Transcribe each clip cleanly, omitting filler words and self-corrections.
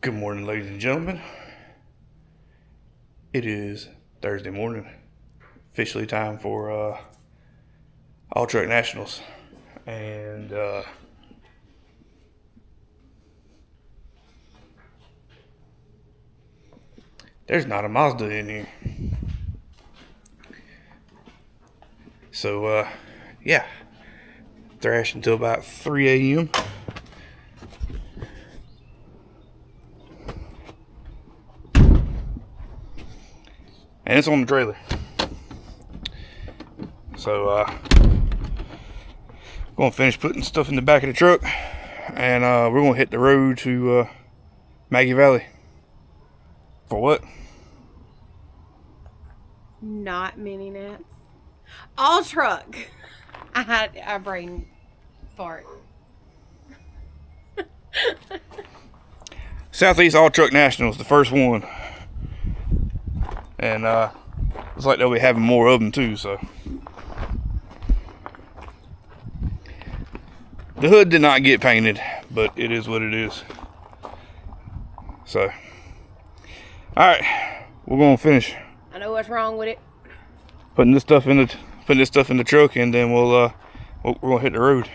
Good morning, ladies and gentlemen. It is Thursday morning, officially time for All Truck Nationals, and there's not a Mazda in here. So yeah, thrash until about 3 a.m. And it's on the trailer. So going to finish putting stuff in the back of the truck, and we're going to hit the road to Maggie Valley. For what? Not mini nets. All truck. I had a brain fart. Southeast All Truck Nationals, the first one. And looks like they'll be having more of them too, so. The hood did not get painted, but it is what it is. So, alright, we're gonna finish. I know what's wrong with it. Putting this stuff in the truck, and then we're gonna hit the road.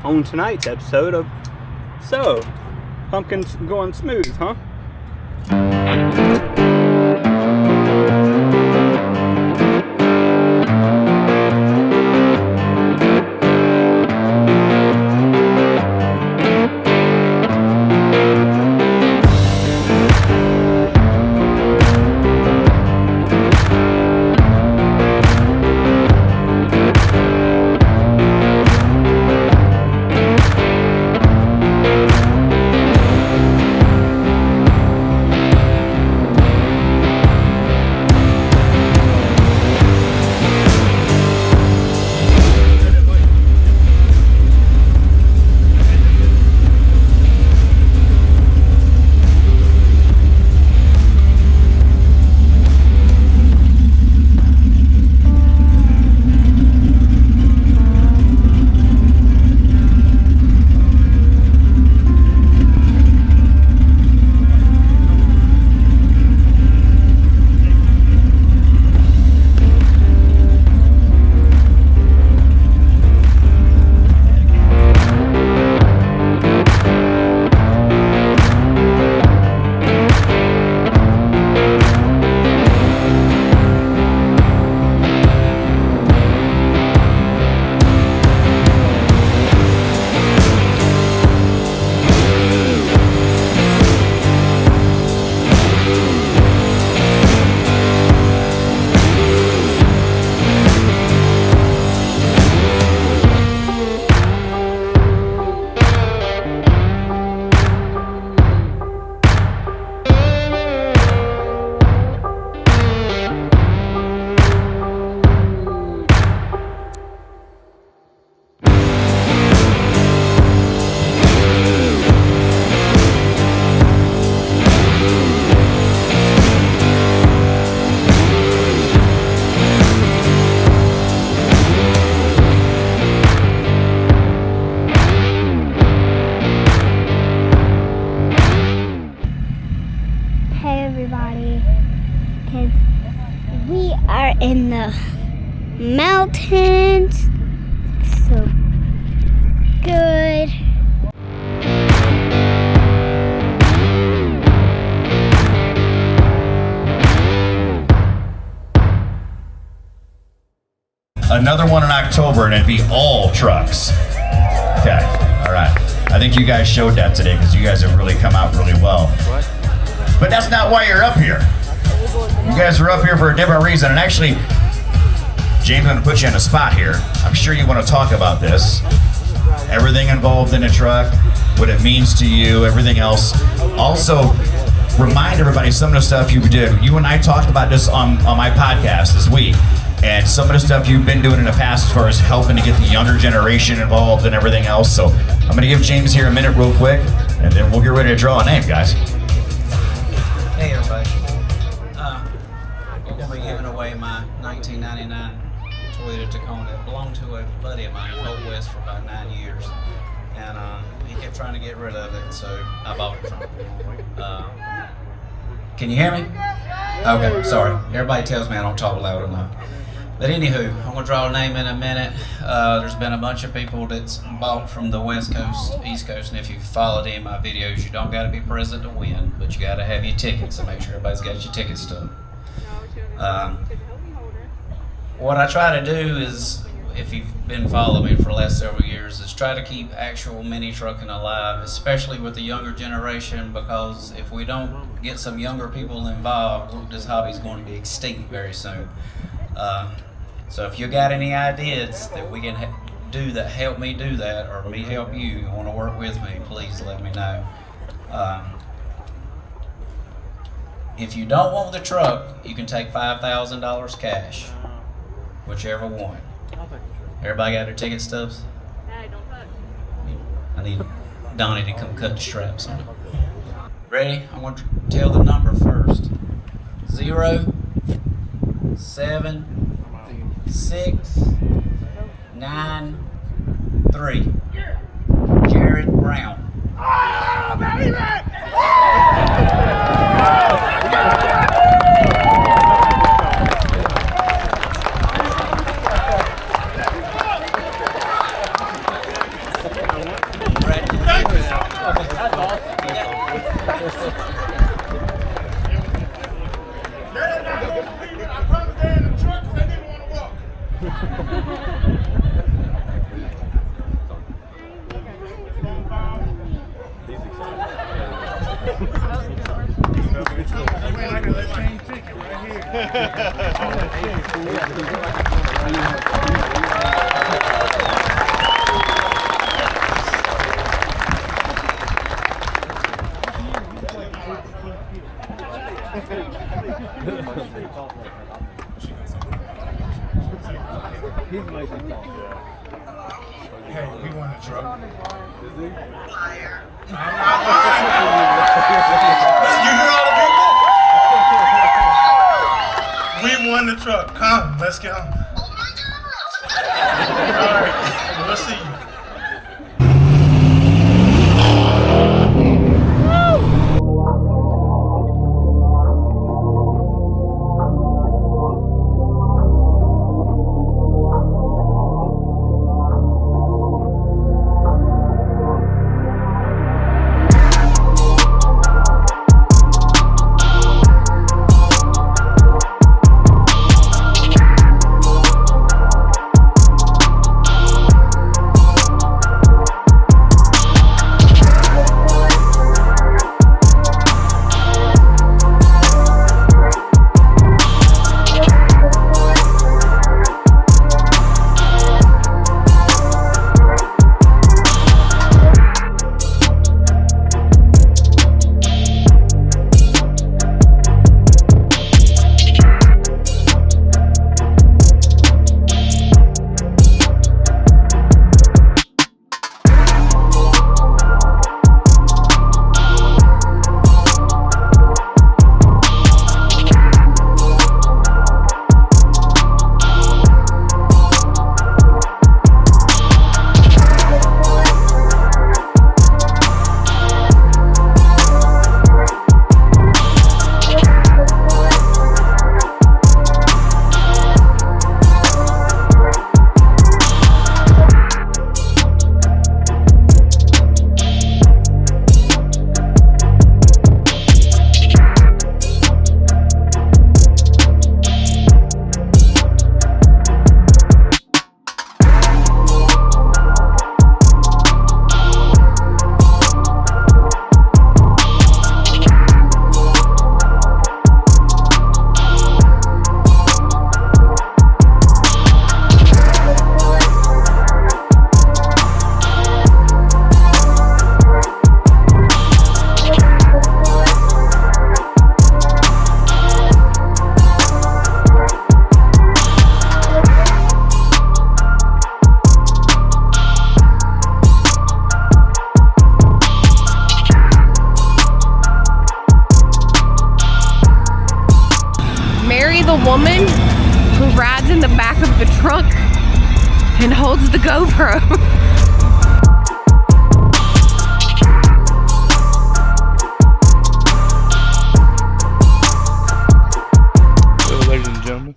On tonight's episode of pumpkins going smooth, huh? because we are in the mountains. So good. Another one in October, and it'd be all trucks. Okay, all right. I think you guys showed that today because you guys have really come out really well. But that's not why you're up here. You guys are up here for a different reason. And actually, James, I'm gonna put you in a spot here. I'm sure you want to talk about this. Everything involved in a truck, what it means to you, everything else. Also, remind everybody some of the stuff you did. You and I talked about this on my podcast this week. And some of the stuff you've been doing in the past as far as helping to get the younger generation involved and everything else. So I'm gonna give James here a minute real quick, and then we'll get ready to draw a name, guys. Hey everybody. I'm gonna be giving away my 1999 Toyota Tacoma. It belonged to a buddy of mine, Old West, for about 9 years. And he kept trying to get rid of it, so I bought it from him. Can you hear me? Okay, sorry. Everybody tells me I don't talk loud enough. But anywho, I'm gonna draw a name in a minute. There's been a bunch of people that's bought from the West Coast, East Coast, and if you've followed any of my videos, you don't gotta be present to win, but you gotta have your tickets, so make sure everybody's got your ticket stub. What I try to do is, if you've been following me for the last several years, is try to keep actual mini trucking alive, especially with the younger generation, because if we don't get some younger people involved, this hobby is going to be extinct very soon. So if you got any ideas that we can do that help me do that, or me help you want to work with me, please let me know. If you don't want the truck, you can take $5,000 cash, whichever one. Everybody got their ticket stubs? I need Donnie to come cut the straps on it. Ready? I want to tell the number first. 0, 7, 6, 9, 3. Jared Brown. Hey, we won the truck. Is he? Liar. I'm not lying. You hear all the people? We won the truck. Come, let's go. Oh my God. All right, we'll see you. woman who rides in the back of the truck and holds the GoPro. Well, ladies and gentlemen,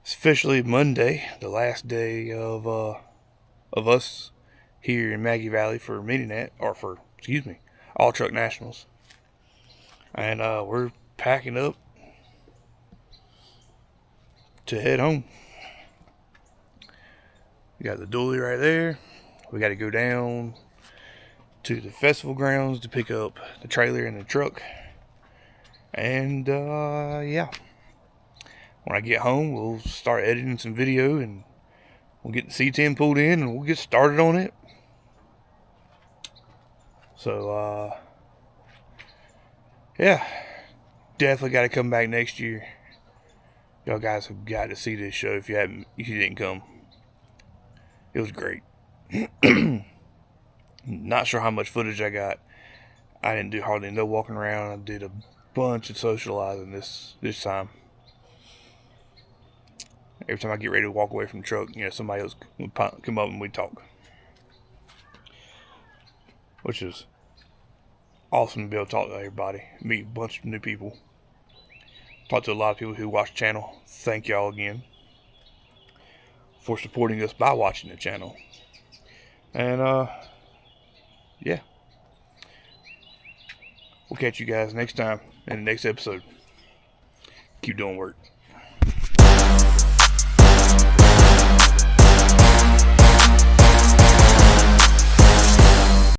it's officially Monday, the last day of us here in Maggie Valley for All Truck Nationals. And we're packing up to head home. We got the dually right there. We got to go down to the festival grounds to pick up the trailer and the truck. And yeah, when I get home, we'll start editing some video and we'll get the C10 pulled in and we'll get started on it. So yeah, definitely got to come back next year. Y'all guys have got to see this show if you didn't come. It was great. Not sure how much footage I got. I didn't do hardly no walking around. I did a bunch of socializing this time. Every time I get ready to walk away from the truck, somebody else would come up and we'd talk. Which is awesome to be able to talk to everybody. Meet a bunch of new people. Talk to a lot of people who watch the channel. Thank y'all again for supporting us by watching the channel. And yeah, we'll catch you guys next time in the next episode. Keep doing work.